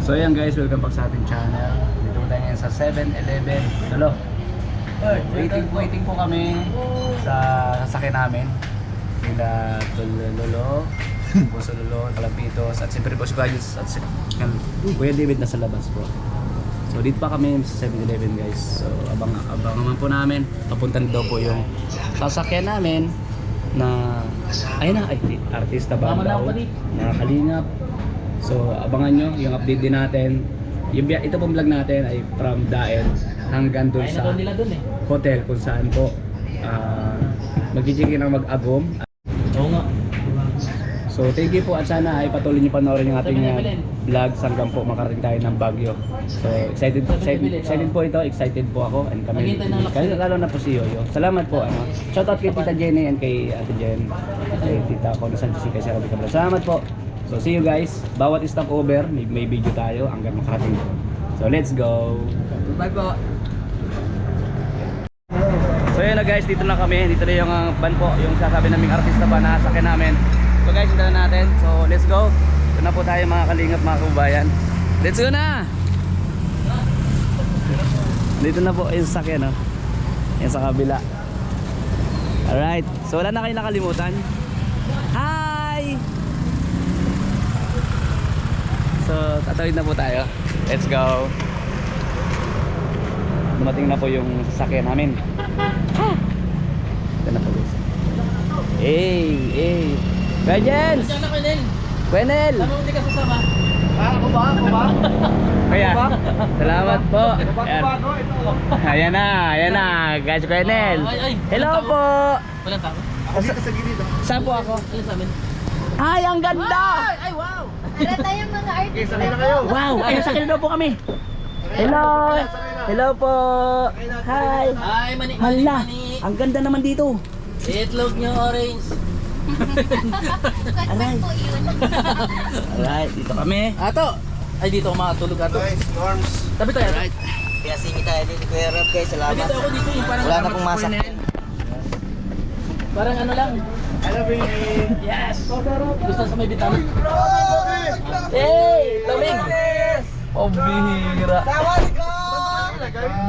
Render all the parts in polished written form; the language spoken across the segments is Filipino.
So ayan guys, welcome back sa ating channel. Dito tayo ngayon sa 7-Eleven. Tulo. Waiting po kami sa sasakyan namin. Nila Lolo, Boso Lolo, Kalapitos, at siyempre po si Kayus at si Kuya David nasa labas po. So dito pa kami sa 7-Eleven guys. So abang naman po namin. Papuntan daw po yung sasakyan namin na ayun na, artista ba daw? Nakakalingap. So abangan nyo yung update din natin. Ito pong vlog natin ay from Dael hanggang doon sa hotel kung saan po mag-check-in ang mag-agom. Oo nga. So thank you po at sana ay patuloy niyo panoorin yung ating vlogs hanggang po makarating tayo ng Baguio. So excited po ito, excited po ako and kami. Kaya lalo na po si Yoyo. Salamat po ano. Shout out kay Tita Jenny and kay Ate Jen. Kay Tita Connie Sanchez kay Sarah Cabral. Salamat po. So see you guys. Bawat stopover may video tayo hanggang makarating. So let's go. Bye po. So yun na guys, dito na kami. Dito na yung van po, yung sasabi naming artista pa na sakyan namin. So guys, dito na natin. So let's go. Ito na po tayo mga kalingap, mga kababayan. Let's go na! Dito na po yung sakyan, no? Yan sa kabila. Alright. So wala na kayo nakalimutan. Hi! So tatawid na po tayo. Let's go. Dumating na po yung sasakyan namin. Ito na po guys. Hey! Kwenels! Diyan na Kwenel. Kwenel! Tama hindi ka sasama. Ako ba? Kaya, salamat po. Bago ito. Ayan na. Guys, Kwenel. Ay. Hello po! Walang tao. Ako dito sa gilid. Saan po ako? Alin sa amin? Ay, ang ganda! Ay, wow! Para tayong mga artist Sakay na kayo. Wow! Ay, sakyan na po kami. Hello! Hello po! Hi! Ay, mani. Hala! Ang ganda naman dito. Itlog niyo orange. Convert po yun. Alright, dito kami. Ato! Ay, dito ako makatulog ato. Guys, Norms. Tabi tayo. Alright. Kaya singit tayo dito Kuya Rob guys, Ay, salamat. dito ako dito yung parang Wala na pong masak. Parang ano lang. I love you. Yes! Gusto sa may bitana. Hey! Lamig! Oh, bihira.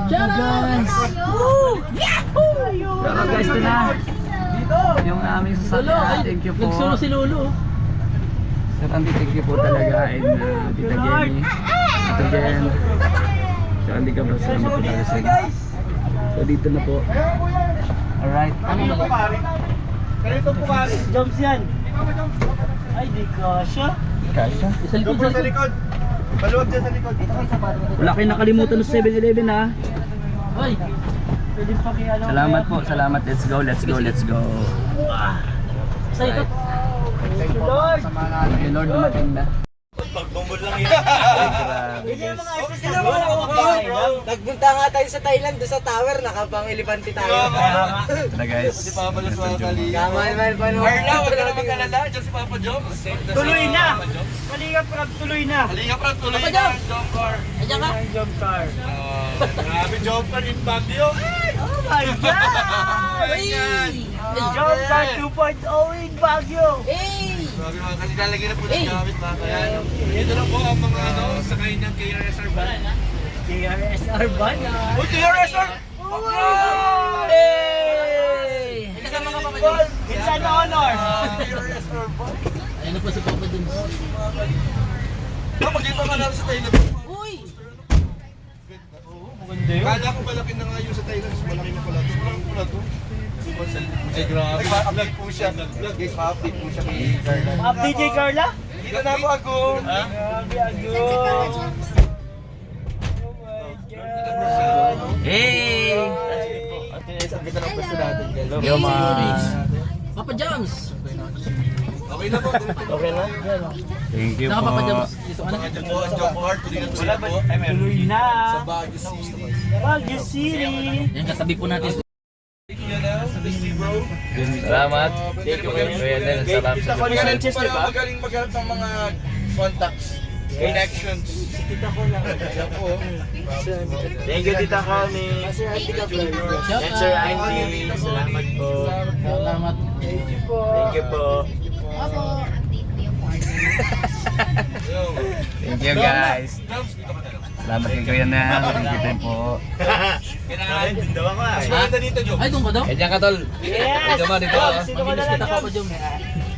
Guys! Pero guys, ito na. Yung aming Lolo, sasakyan. ay, Thank you po. nagsulo si Lolo. Sir Andy, thank you po talaga. And Tita Jenny. Tita Jen. Sir Andy Cabral, salamat po talaga sa inyo. So dito na po. Alright. Kanino po pare? Kanino po pare? Jumps yan. Ay, di kasha. Kasha. Sa likod, Doon sa sa likod. likod. Maluwag dyan sa likod. Wala kayong nakalimutan sa 7-Eleven ha. Ay! Pwede pa kaya ano. Salamat po, salamat. Let's go. Sa ikot. Thank you Lord. Okay, Lord, dumating na. Pagbumbol lang Ay, grabe guys. Nagpunta nga tayo sa Thailand, doon sa tower, nakapang elefante tayo. Ito na guys. Papalos mga kali. Kamal pa no. Arla, wag ka na magkalala. Diyan si Papa Joms. Tuloy na! Kalingap Rob, tuloy na! Halika pa, tuloy Papa na. Joms! Jump car. Ayan ka. Jump car. Grabe, jump car in Baguio. Oh my God! Ay! Jump car 2.0 in Baguio! Hey! Grabe mga kali, lalagyan na po ng Eh. gamit mga kaya. Ito na po ang mga sakay ng KRSR van. KRSR van ah! Uy, KRSR! Hey! Isa mga kapatid. It's an honor! KRSR van. Ayun na po si Papa dun. Magkita ka namin sa Thailand. Uy! Kala ko malaki na nga yung sa Thailand, mas malaki na pala. Mas malaki pala to. Ay, grabe. Nag-vlog po siya. Nag-vlog. Guys, ma-update po siya kay Carla. DJ Carla? Dito na po ako. Grabe Ago! Saan si Papa Joms? Oh my God! Hey! At kita ng pwesto natin. Yo, man. Papa Joms! Okay na po. Okay na? Thank you Saka po. Papa Joms. Dito ka na. Mga jumbo at jumbo heart. Tuloy na tuloy po. Tuloy na! Sa Baguio City. Baguio City! Yan, katabi po natin. Yan na, sa Disney bro. Salamat. Thank you, Kuya Nel. Salamat sa Tita Sanchez, di ba? Magaling maghanap ng mga contacts, connections. Tita ko lang. Yan po. Thank you, Tita Connie. Sir Andy Cabral. Shout And Sir out. Andy. Salamat po. Salamat. Thank you po. Opo. Update po yung Thank you guys. Salamat kay Kuya Nel. Thank you din po. Mas maganda dito, Jom. Ay, doon ka daw? Eh, diyan ka, tol. Dito mo, dito. Mamilis kita Papa Jom.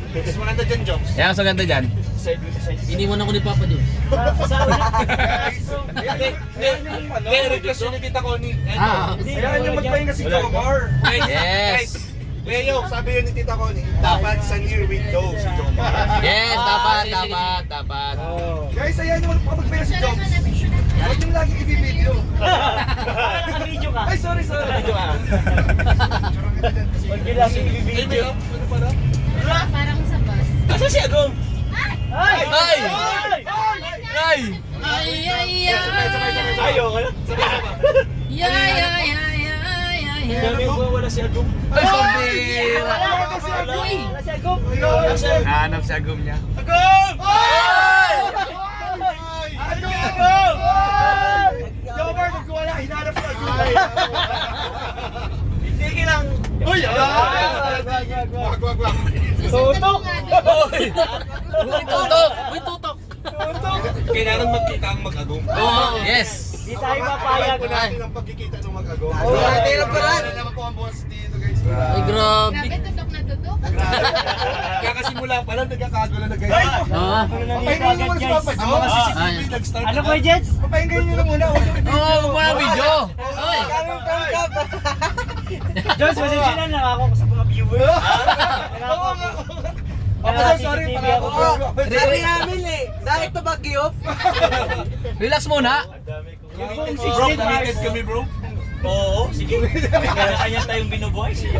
Mas maganda dyan, Jom. Yan, so ganda dyan. Iniwan ako ni Papa Jom. May request yun ni Tita Connie. Ayan yung magpahinga si Jomar. Yes. Leo, sabi yun ni Tita Connie, dapat sa near window si Jomar. Yes, dapat. Guys, ayan yung magpahinga si Joms. Huwag yung lagi i-video. Naka-video ka. Ay, sorry. Video ka. Huwag yung lagi i-video. Ano pala? Parang sa bus. Asa si Agong? Ay! Ay! Ayaw ka na? Yeah. Sabi ko wala si Agong. Ay, pambira! Wala si Agong. Hanap si Agum niya. Agong! Jomar, magkuwala, hinanap sa Agum. Sige lang. Uy! Wag. Tutok! Uy, tutok! Kailangan magkita ang mag-Agum. Yes! Di tayo papayag. Wala natin ang pagkikita ng mag-Agum. Tirap ko lang. Wala naman po ang boss dito, guys. Ay, grabe. Grabe, tutok na tutok. Kakasimula pa lang, nagkakagulo na guys. Ah. Papahingayin nyo muna si Papa Jo. Ang mga CCTV nag-start. Ano po, Jets? Papahingayin nyo na muna. Oo, wala video! Ay! Jones, pasensya na lang ako sa mga viewers. Oo nga. Papa Jo, sorry. Sabi namin eh, dahil ito Baguio. Relax muna. Yung Bro, 16 hours. committed kami bro. Oo, sige. Kanya tayong binubuhay. Sige.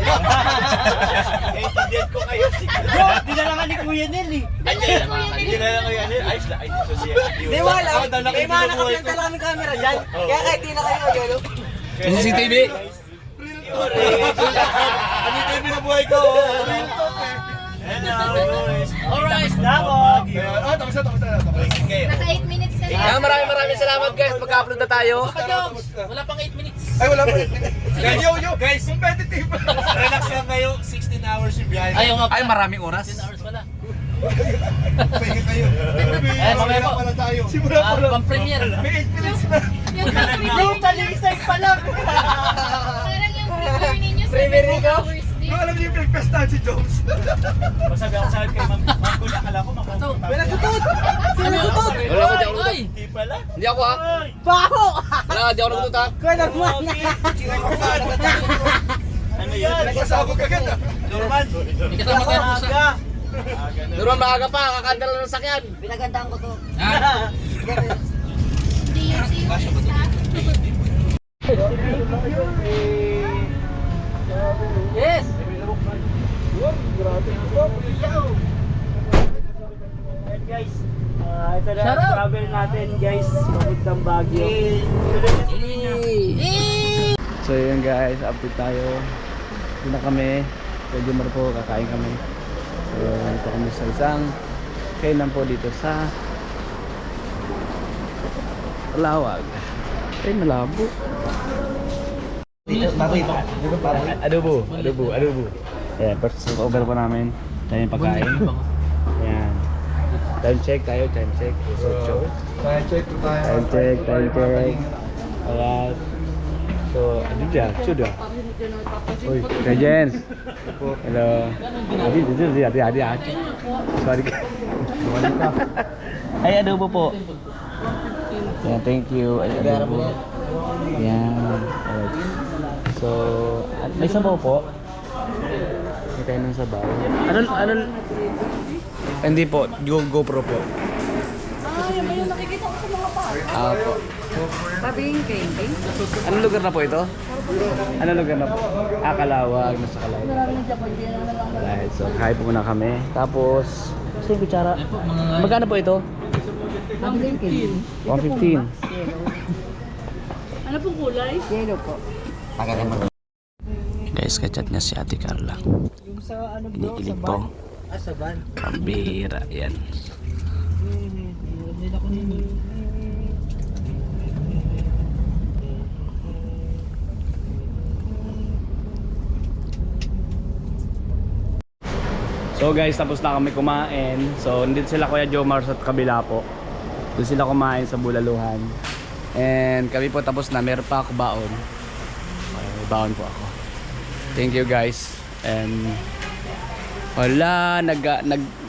Intindihan ko kayo. Sige. Bro, dinala ka ni Kuya Nel eh. Dinala ko yan eh. Ayos na. Ay, dito siya. Di wala, may mga nakaplanta lang ng camera dyan. Kaya kahit di na kayo magano. CCTV. Ano tayo binubuhay ko? Real talk eh. Alright! Na ako. Tapos na. Naka 8 minutes na Kaya lang. maraming salamat guys. Magka-upload na tayo. Papa Joms! Wala pang 8 minutes. Ay, wala pa. Guys, competitive. Relax lang kayo. 16 hours yung biyahe. Ayaw nga Ay, pala. maraming oras. 10 hours pala. Pahinga kayo. mamaya po. pa lang tayo. Simula pa lang. Pang-premiere. May 8 minutes na. Yung Bro, talisay pa lang. parang yung premiere ninyo, Premiere 7 ko? hours din. Yung alam niyo yung breakfast na si Jones. Masabi ako sa akin kay Ma'am Kuya, akala ko makakuha. May nagtutot! Sino nagtutot? Wala ko, di ako Ay! Hindi pala. Hindi ako ha. Ay! Baho! Wala, di ako nagtuta. Kuya naman na. Ano yan? Nagpasabog agad ah. Norman. May kasama tayo pusa. Aga. Duruan maaga pa, kakandala ng sakyan. Pinagandaan ko to. Ah! Hindi yung series ha. Yes! Ayan guys. Ito na Shout ang out. travel natin guys. Papuntang Baguio. So yun guys, update tayo. Dito na kami. Kaya Jumar po, kakain kami. So dito kami sa isang kainan po dito sa Lawag. Ay, malabo. Adobo. Ayan, first over po namin. Tayo yung pagkain. Ayan. Time check tayo, time check. Time check po tayo. Time check. Ayan. So, ano dyan? Sudah. Uy, Kay Jens. Hello. Adi. Sorry ka. Ay, adobo po. Yan, thank you. Ay, adobo. Yan. Alright. So, may sabaw po. May kayo ng sabaw. Ano? Hindi po, GoPro po. May nakikita ko sa mga pa. Po. Sabihin camping? Anong lugar na po ito? Anong lugar na po? Kalawag. Nasa Kalawag. Alright, so kain po muna kami. Tapos, saan yung kutsara? Magkano po ito? 115. Ano pong kulay? Yellow po. Guys, kachat niya si Ate Carla. Yung sa ano bro? Inikilig to. Sa van. Pambihira. Yan. Hindi na ko nini. So guys, tapos na kami kumain. So, nandito sila Kuya Jomar sa kabila po. Doon sila kumain sa Bulaluhan. And kami po tapos na. Meron pa ako baon. May baon po ako. Thank you guys. And wala,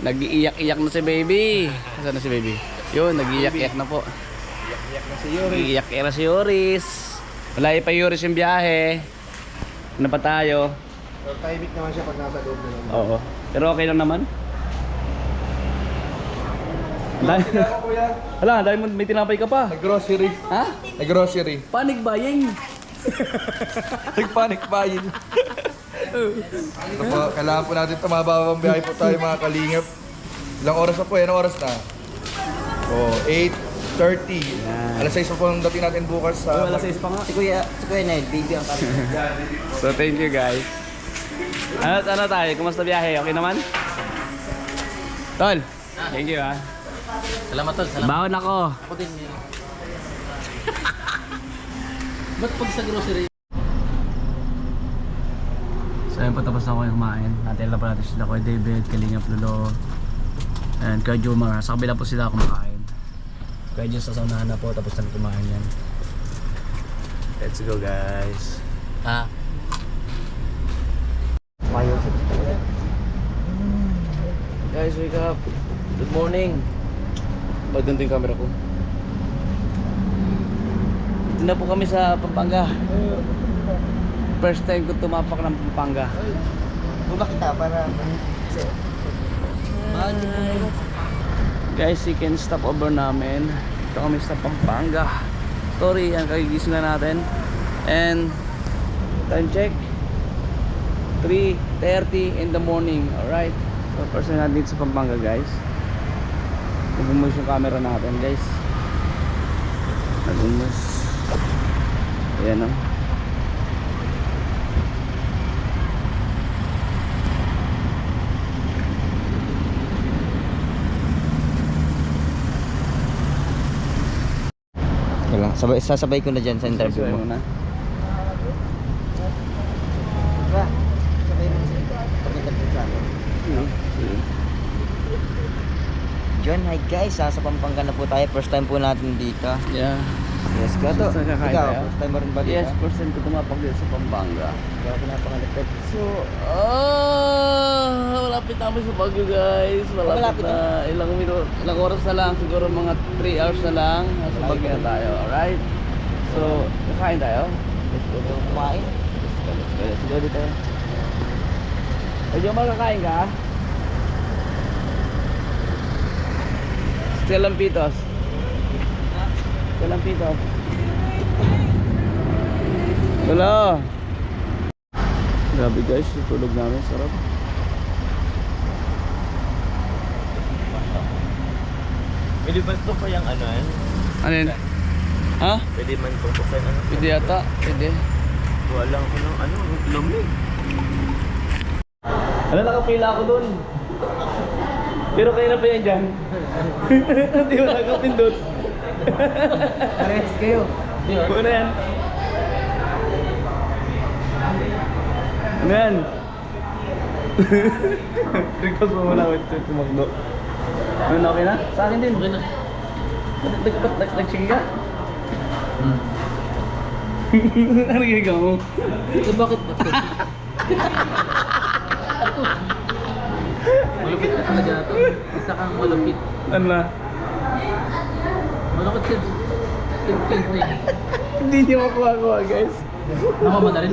nag-iiyak-iyak na si baby. Saan na si baby? Yun, nag-iiyak-iyak na po. Nag-iiyak-iyak na si Yoris. Wala pa Yoris yung biyahe. Ano pa tayo? So, tahimik naman siya pag nasa loob na lang. Oo. Pero okay lang naman. Dahil, wala, dahil may tinapay ka pa. Nag-grocery. Ha? Nag-grocery. Panic buying. Nag-panic buying. Ano po, kailangan po natin tumababang biyahe po tayo mga kalingap. Ilang oras na po, anong oras na? Oh, 8:30. Alas 6 po ang dating natin bukas sa... Wala sa pa nga. Si Kuya Ned, baby ang kami. So thank you guys. Ano tayo? Kumusta biyahe? Okay naman? Tol, thank you ha. Salamat tol, salamat. Baon ako. Ako din. Ba't pag sa grocery? So ayun po, tapos na ako yung kumain. Natin lang pa natin sila kay David, Kalingap Lolo, and kay Jomar. Sa kabila po sila kumakain. Kaya dyan sa saunahan na po, tapos na kumain yan. Let's go guys. Ha? Guys, wake up. Good morning. Ba't ganito yung camera ko? Dito na po kami sa Pampanga. First time ko tumapak ng Pampanga. Bula kita para... Guys, second stop over namin. Ito kami sa Pampanga. Sorry, ang kagigising na natin. And time check 3:30 in the morning. Alright. So first time natin dito sa Pampanga guys. Nag-umus yung camera natin guys. Nag-umus. Ayan o. Sasabay ko na dyan sa interview mo. Muna. Diba? Sabay mo sa pag-interview sa akin. John, hi guys. Sa Pampanga na po tayo. First time po natin dito. Yeah. Yes, Gato. First time kakain Ikaw, tayo? first time mo rin ba dito? Yes, first time ko tumapak dito sa Pampanga. Ikaw pinapangalipit. So, malapit namin sa Baguio guys. Malapit Malapit na. Ilang oras na lang. Siguro mga 3 hours na lang. Nasa Baguio na tayo. Alright? So, kakain tayo. Let's go to kumain. Let's go dito. Medyo makakain ka? Lampitos. Lampitos. Wala. Grabe guys, yung tulog namin. Sarap. Pwede ba ito pa yung ano yan? Ano yun? Ha? Pwede man tutukan ano? Pwede yata. Pwede. Wala ko ng ano, lumig. Ano, nakapila ako dun. Pero kayo na pa yan dyan. Hindi mo nakapindot. Parehas kayo. Ano yan? Ano yan? Request mo muna ako ito tumakbo. Ano na, okay na? Sa akin din. Okay na. Nag-sige ka? Ano ginagawa mo? Eh bakit? Malupit ka talaga ito. Isa kang malupit. Ano na? Malupit siya. Pink na eh. Hindi niya makuha guys. Nakuha mo na rin?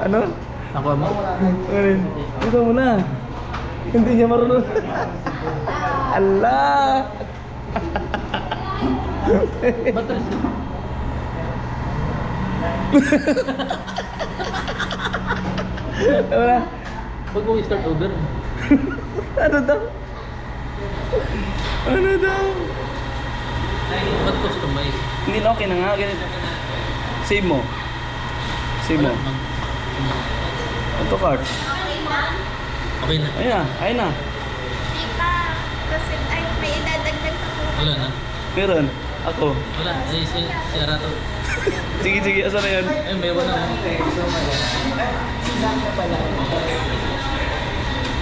Ano? Nakuha mo? Ano rin? Ito mo na. Hindi niya marunong. Allah! Ba't rin siya? Ano na? Huwag mo i-start over. Ano daw? Ano daw? Ba't customize? Hindi na okay na nga. Ganito. Save mo. Save mo. Ito cards. Okay na. Ayun na. Ayun na. Di pa. Kasi ay, may idadagdag pa po. Wala na. Meron. Ako. Wala. Eh, si Arato. Sige, sige. Asa na yun? Eh, may wala na.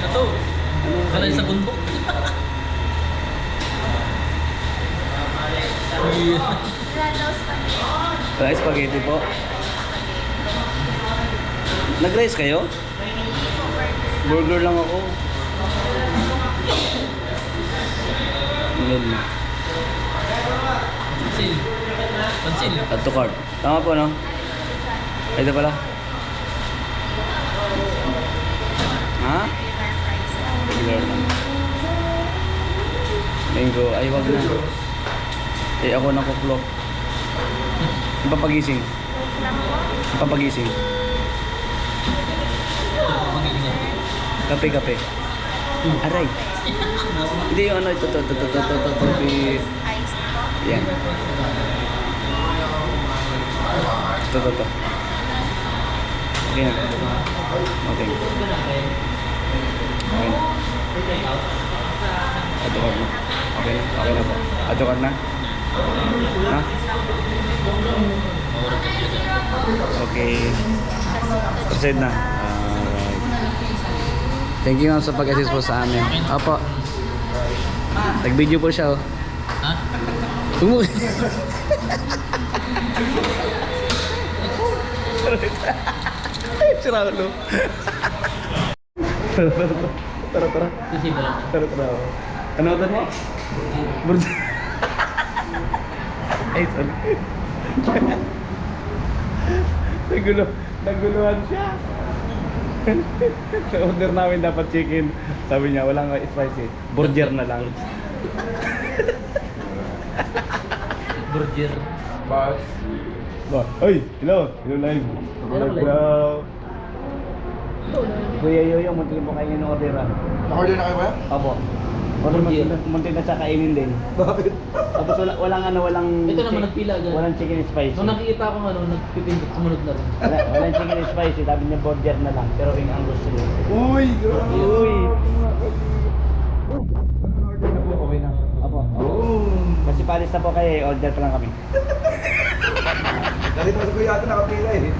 Ito. Wala yung sa bundok. Wala daw spaghetti. Rice spaghetti po. Nag-rice kayo? Burger lang ako. Ngayon. Pansil. Pansil. Add to cart. Tama po, no? Ay, ito pala. Ha? Regular lang. Mango. Ay, wag na. Eh, ako nakuklok. Papagising. Papagising. Kape. Aray. Hindi yung ano, ito. Iced po. Yan. Ito. Okay na. Okay. Adukar na. Okay na po. Adukar na. Ha? Okay. Proceed na. Alright. Thank you ma'am sa pag-assist po sa amin. Opo. Nag-video po siya oh. Ha? Sira ulo. Tara. Kasi ba lang? Tara. Ano ito mo? Burger. Ay, sorry. Naguluhan siya. Sa order namin dapat chicken. Sabi niya, walang spicy. Burger na lang. Burger. Boss. Ay, hello live. Hello. Kuya Yoyo, munti mo kayo ng orderan. Naka-order na kayo ba? Opo. Munti na siya kainin din. Bakit? Tapos walang Ito naman nagpila dyan. Walang chicken spicy. Nung nakikita ko nagpipindot, sumunod na rin. Walang chicken spicy, sabi niya burger na lang. Pero yung ang gusto niya. Uy, grabe. Uy! Okay na. Opo. Kasi palis na po kayo, order pa lang kami. Dahil mo sa kuya ito nakapila eh.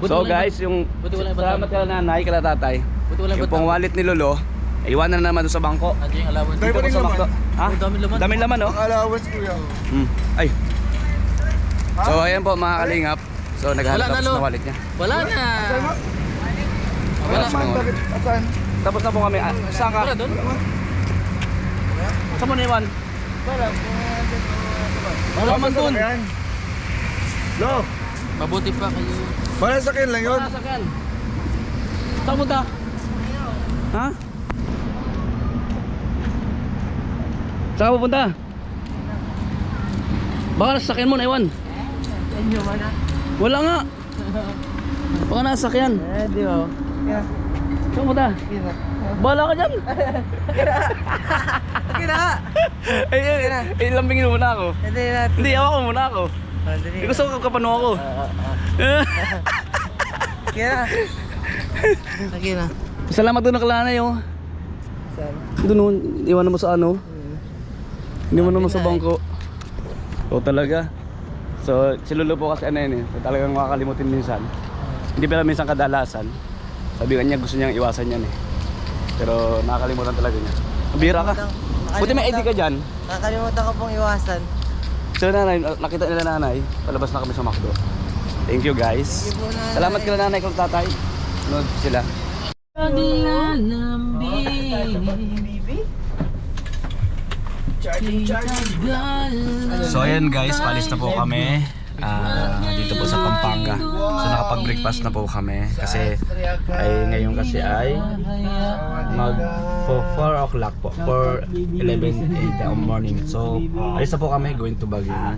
So guys, yung salamat ka nanay, kala tatay. Yung pong wallet ni Lolo, iwanan na naman doon sa bangko. Ano yung allowance? Dahil Dito ba po rin sa laman? bangko. Ha? Ang daming laman. Daming laman, oh. Ang allowance kuya. Ay. So ayan po mga kalingap. So naghahanap Wala na, tapos Lo. na wallet niya. Wala na. Wala man, bakit? Asan? Tapos na po kami. Saan ka? Wala doon? Saan mo na iwan? Wala man doon. Lo, Mabuti pa kayo. wala sakyan lang yun. Sakyan. Saan punta? Ha? Saan ka pupunta? Baka nasasakyan mo na iwan. Wala nga. Baka nasasakyan. Di ba? Saan punta? Bahala ka dyan. Okay na! Lambingin mo muna ako. Hindi na. Hindi, hawak mo muna ako. Hindi gusto ko kapano ako. Okay na. Okay na. Salamat doon nakalanay oh. Saan? Doon iwan mo sa ano. Hindi mo naman sa bangko. Oo talaga. So si Lolo po kasi ano yun eh. So, talagang makakalimutin minsan. Hindi pala minsan kadalasan. Sabi niya gusto niyang iwasan yan eh. Pero nakakalimutan talaga niya. Bihira ka. Buti may ID ka dyan. Nakakalimutan ko pong iwasan. So nanay, nakita nila nanay. Palabas na kami sa McDo. Thank you guys. Thank you po, nanay. Salamat kila nanay kung tatay. Nood sila. So ayan guys, palis na po kami dito po sa Pampanga. So nakapag-breakfast na po kami kasi ngayon kasi ay mag 4 o'clock po, 4:11 in the morning. So alis na po kami going to Baguio.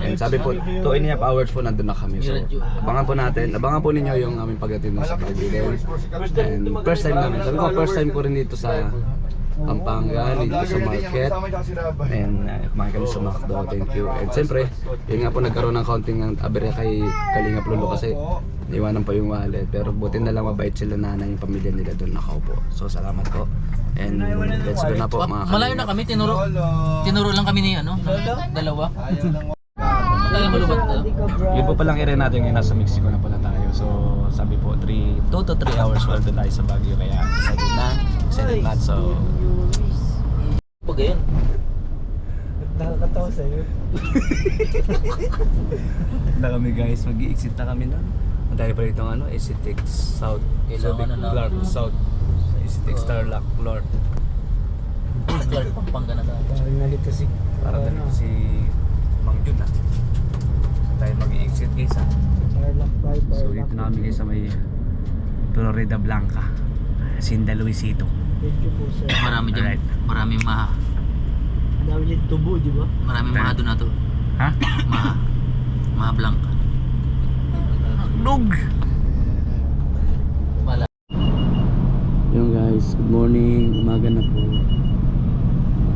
And sabi po 2.5 hours po nandun na kami. So abangan po ninyo yung aming pagdating sa Baguio. And first time namin, sabi ko first time ko rin dito sa Pampanga, dito sa market. And kumain kami sa McDo, thank you. And siyempre, yun nga po nagkaroon ng counting ng aberya kay Kalingap Lolo kasi iwanan pa yung wallet. Pero buti na lang mabait sila nanay yung pamilya nila doon nakaupo. So salamat po. And let's go na po mga Malayo na kami, tinuro lang kami ni ano, dalawa. Matagal malubat to. Yun po palang area natin ngayon, nasa Mexico na pala tayo. So sabi po 2 to 3 hours while doon tayo sa Baguio. Kaya excited na. So Pag yun. Nakakatawa sa'yo. Na kami guys, mag-i-exit na kami na. Dahil pa rito ano, EasyTex South. Kailangan na Clark natin. South. EasyTex Tarlac Clark. Clark, Pampanga na tayo. Parang nalito si... Para dito si Mang Jun ah. So tayo mag-i-exit guys ah. Tarlac, So dito na kami guys sa may Florida Blanca, Sinda Luisito. Thank you po sir. Marami dyan. Alright. Maraming maha. Dami dyan tubo, di ba? Maraming maha doon na to. Ha? Maha. Maha Blanca. Dug! Wala. Yung guys, good morning, umaga na po.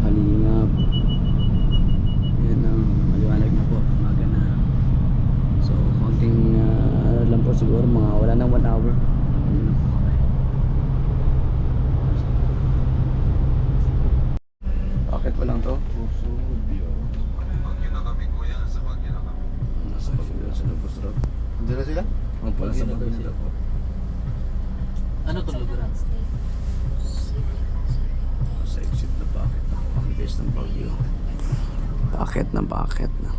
Kalingap. Yan ang maliwanag na po, umaga na. So, konting lang po siguro, mga wala nang 1 hour. Ano na po kami. Bakit walang to? Nasa Baguio, sa Lubos Road. Hindi na sila? Ang pala sa Baguio na po. Ano to lugar? Sa exit na bakit na po ang base ng Baguio. Bakit na bakit na.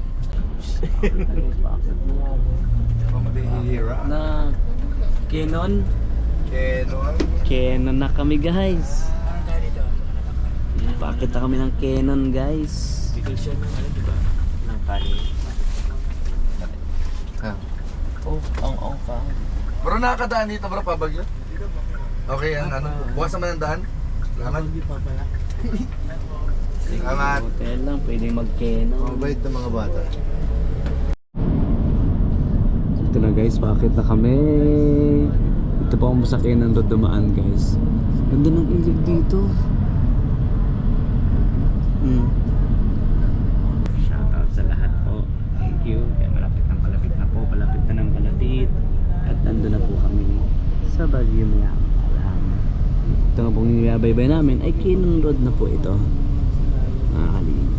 Pamahihira. Na Canon. Kenon. Canon na kami guys. Bakit na kami ng Canon guys? Bigil siya ng ano, di ba? Ng kanin. Ah. Oh, ang pa. Bro, nakakadaan dito bro, pabagyo? Okay, ang ano, bukas naman ang daan. Salamat. Hindi pa pala. Salamat. Hotel lang, pwedeng mag-Canon. Mabait ng mga bata. Ito na guys, bakit na kami? Ito pa ang masakyan ng road dumaan guys. Ganda ng ilig dito. Shoutout sa lahat po. Thank you. Kaya malapit na po. Palapit na ng palapit. At nandun na po kami sa Baguio Maya. Ito nga pong nilabaybay namin ay Canon Road na po ito. Nakakaligin.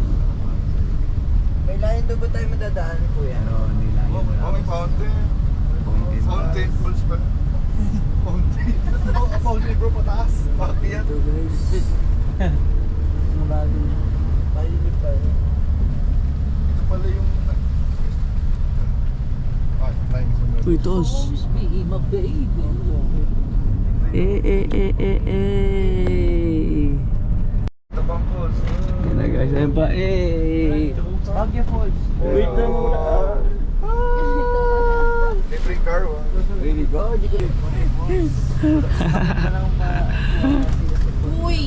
May layan doon ba tayo madadaan, kuya? Pero nilayo mo Oh, may fountain. Fountain. Fountain falls pa. Fountain. Fountain bro, pataas. Bakit yan? Ito guys. Mabago. Palinip pa yun. Ito pala yung... Ay, flying sa mga. Uy, tos. Be my baby. Tabang falls. Yan na guys, ayun pa. Baguio Falls. Wait na muna. Libreng car, oh. Really go? Uy!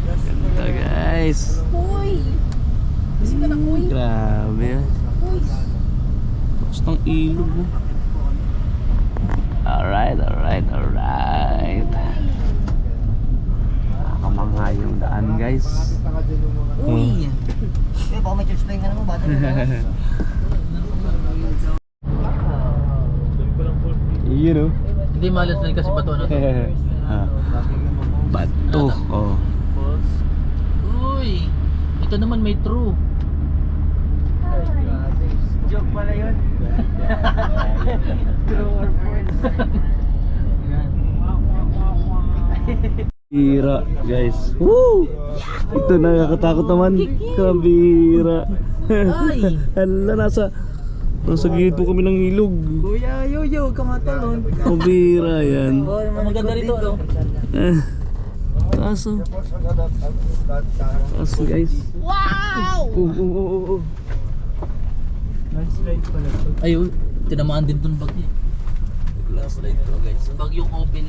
Ganda guys. Uy! Kasi ka na uy! Grabe. Uy! Tapos ng ilog mo. Alright. Nakakamangha yung daan guys. Uy! Eh, baka may church pa yung ano mo, bata mo ba? Yun o. Hindi malas na kasi bato ano to. Bato. Oh. Uy! Ito naman may true. Joke pala yun. True or false? Bira guys. Woo! Ito nakakatakot naman. Kabira. Ay! Hala, nasa gilid po kami ng ilog. Kuya, yo, kamatalon. Kabira yan. Maganda rito ano? Kaso guys. Wow! Landslide pala to. Ayun, tinamaan din dun bagyo. Landslide to guys. Bagyong open.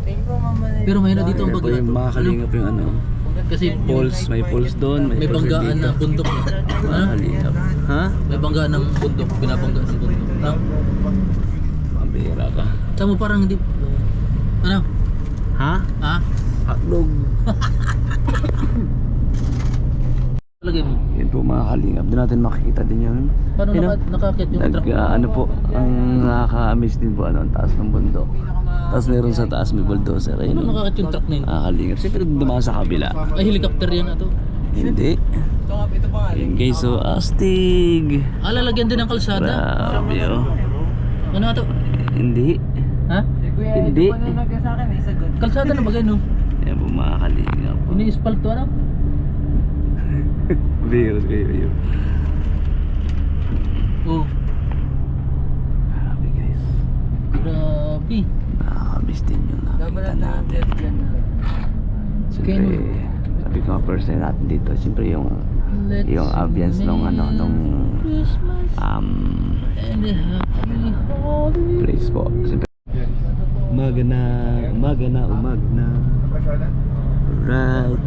Tingin ko mamaya. Pero mahina dito ang Yan po bagyo. yung mga kalingap yung ano. Kasi May falls doon. may falls banggaan dito. na bundok. Ha? Kalingap. Ha? May banggaan ng bundok, binabanggaan ng bundok. Ha? Kabira ka. Tama parang hindi. Ano? Ha? Ha? Hotdog. Lagay mo. Yan po mga kalingap. Doon natin makikita din yun. Paano Yun, nakakit yung truck? ano po, ang nakaka-amaze din po ano, ang taas ng bundok. Tapos meron sa taas may bulldozer. Paano Ayun. nakakit yung truck na yun? Nakakalingap. Siyempre dumaan sa kabila. Ay, helicopter yan ato. Hindi. Ito pa nga. Yun guys, so astig. Lalagyan din ng kalsada. Grabe oh. Ano ato? Hindi. Ha? Kuya, Hindi. ito pa nalagyan sa akin, may sagot. Kalsada na bagay no? Yan po mga kalingap. Ini-spalto ano? Virus kayo yun. Oh, Grabe guys. grabe. Nakakamiss din yung nakita natin. Siyempre, sabi ko nga first time natin dito. Siyempre yung ambience nung And a happy holiday. place po. Siyempre, umaga na. Right.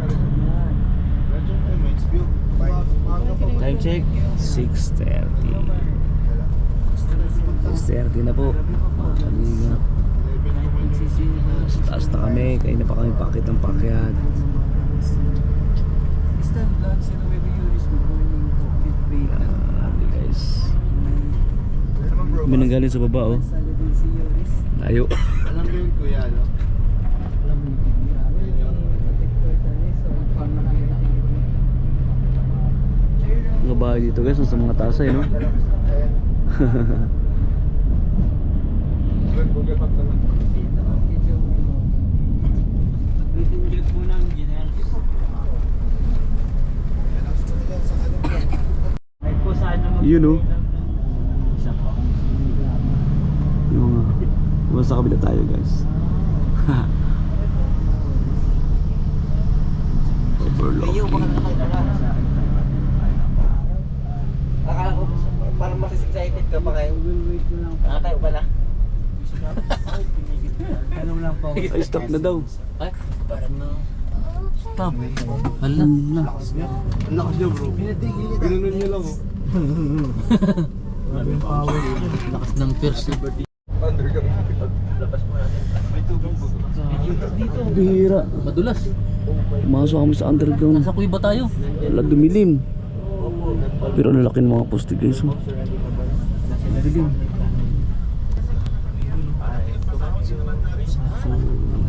Time check, 6:30. 6:30 na po. Mga kalingap. Sa taas na kami, kayo na pa kami pakit ng pakyat. Grabe guys. May nanggaling sa baba oh. Layo. Alam ko yun kuya, no? Mga bahay dito guys, sa mga tasay no. Yun oh. Yung sa kabila tayo guys. Overlooking. Akala ko parang mas excited ka pa kayo. Tayo pala. Ay, stop na daw. Ay, parang na. Stop. Hala. Ang lakas niya bro. Ginanon niya lang oh. Lakas ng pierce. Under ka. Labas mo natin. May tubig po. Bihira. Madulas. Pumasok kami sa underground. Nasa kuiba tayo. Wala, dumilim. Pero lalaki ng mga poste guys oh. Dumilim.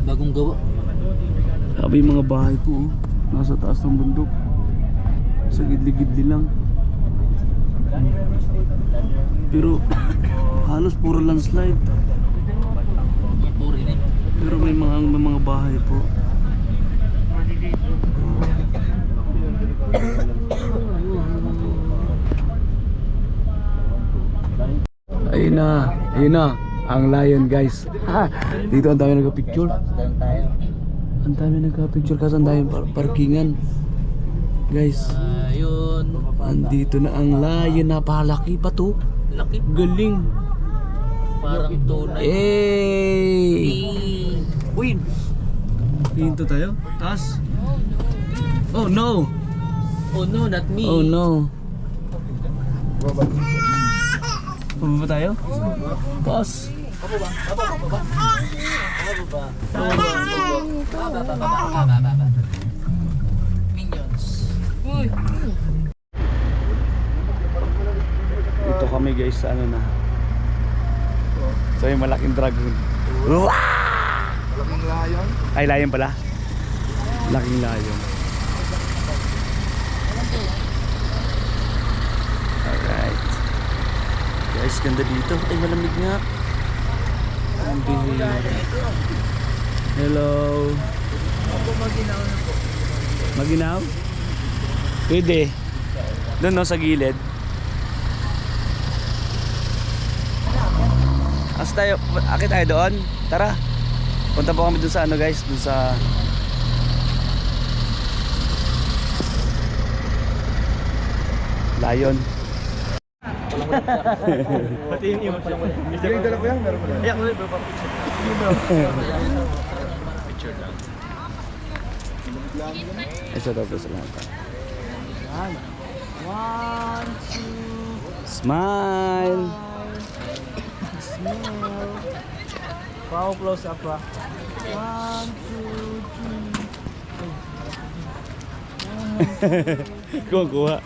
Bagong gawa. Sabi yung mga bahay po oh. Nasa taas ng bundok. Sa gidli-gidli lang. Pero halos puro landslide. Puri na. Pero may mga bahay po. Ayun na ang lion guys. Dito ang dami nagpa-picture. Ang dami nagpa-picture kasi ang dami parkingan. Guys, Ayun. andito na ang lion, napalaki pa to. Laki. Galing. Parang tunay. Uy, hinto tayo. Taas. Oh no. Oh no, not me. Oh no. Pababa tayo? Boss. Minions. Dito kami guys sa ano na. So yung malaking dragon. Malaking layon. Ay, lion pala. Laking lion. Alright. Guys, ganda dito. Ay, malamig nga. Ang bihira. Hello. Maginaw na po. Maginaw? Pwede. Doon no, sa gilid. As tayo, akit tayo doon. Tara. Punta po kami doon sa ano guys, doon sa Lion. Pati yung iwan. Yung dala ko yan, meron mo lang. Ayan mo rin bro. Picture lang. Ay, sa tapos sa lahat. One, two, Smile. smile. Wow, close up pa. One, two, three. Kuha.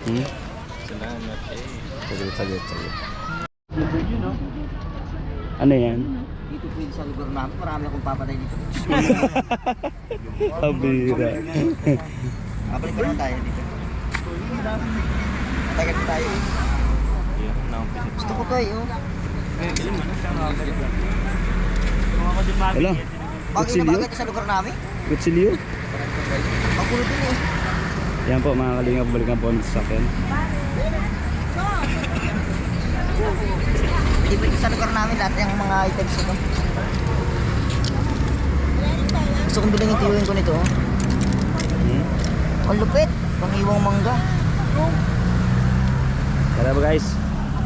Hmm? Salamat Saglit. Ano yan? Dito po yun sa lugar namin. Marami akong papatay dito. Abira. Abalik ka naman tayo dito. Matagal pa tayo. Gusto ko tayo. Wala. Bago na bagay sa lugar namin. Kutsilyo? Yan po mga kalingap, balikan po ng sasakyan. Libre sa lugar namin lahat yung mga items ko. Gusto kong bilang itiyuhin ko nito. Ang lupit. Pangiwang mangga. Kaya po guys.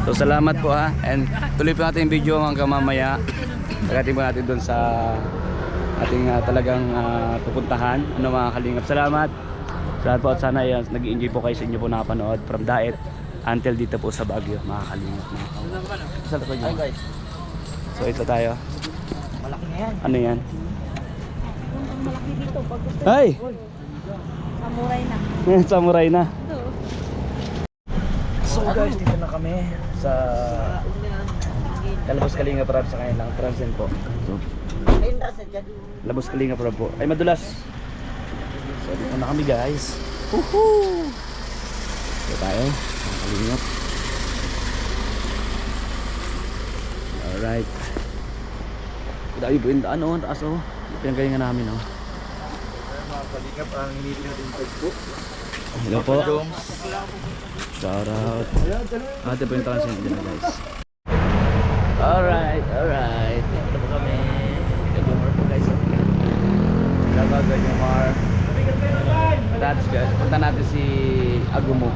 So salamat po ha. And tuloy po natin yung video hanggang mamaya. Pagdating po natin doon sa ating talagang pupuntahan. Ano mga kalingap. Salamat. Salamat po at sana nag-enjoy po kayo sa inyo po nakapanood from Daet until dito po sa Baguio mga kalingap. Sa likod yun. Guys. So ito tayo. Malaki na yan. Ano yan? Malaki dito. Pag gusto Ay! samurai na. Samurai na. So guys, dito na kami sa Labos Kalinga Prab sa kanilang Transcend po. So, Ayun, Raset yan. Labos Kalinga Prab po. Ay madulas. So dito na kami guys. Woohoo! Dito tayo. Mga kalingap. Alright. Dahil po yung daan o. Taas o. Pinagalingan namin o. Mga kalingap, ang hinili natin po. Hello po. Shout out. Ate po yung Transcend dito guys. Alright, alright. Dito po kami. Gagumar po guys. Gagawa Gagumar. That's good. Punta natin si Agumo.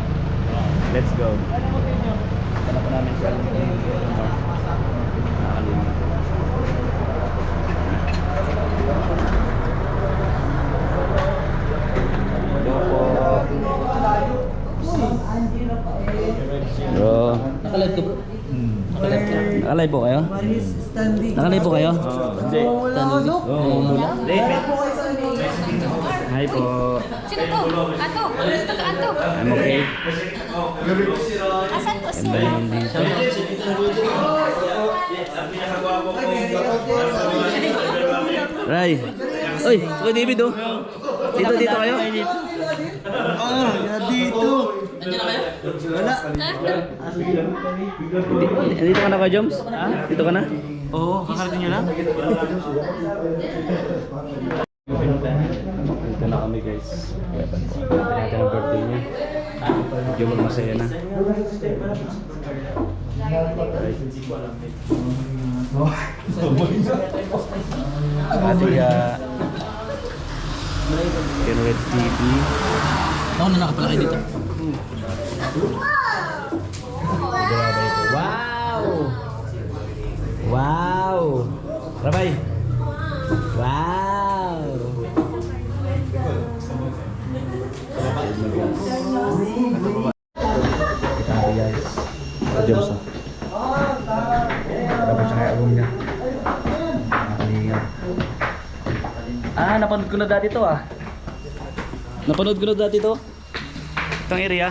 Let's go. Punta na po namin si Gagumar. Nakalimut. Hello po. Bro. Nakalive ka bro. Nakalive po kayo? Nakalive po kayo? Hindi. Hi po. Sino to? Ato. Gusto ka ato. I'm okay. Asan ko And then dito. Ray. Uy, Kuya David oh. Dito kayo? Dito ka na Kuya Joms? Dito ka na? Oo, kakarating nyo lang? Dito na kami guys. Dito natin ang birthday niya. Medyo masaya na. Ating Kenred TV. Ako na nakapala kayo dito. Wow! Wow! Rabay! Wow! Kita natin guys. Jobs na. Dapat siya kaya agong niya. Nakalinga. Napanood ko na dati to ah. Napanood ko na dati to. Itong area.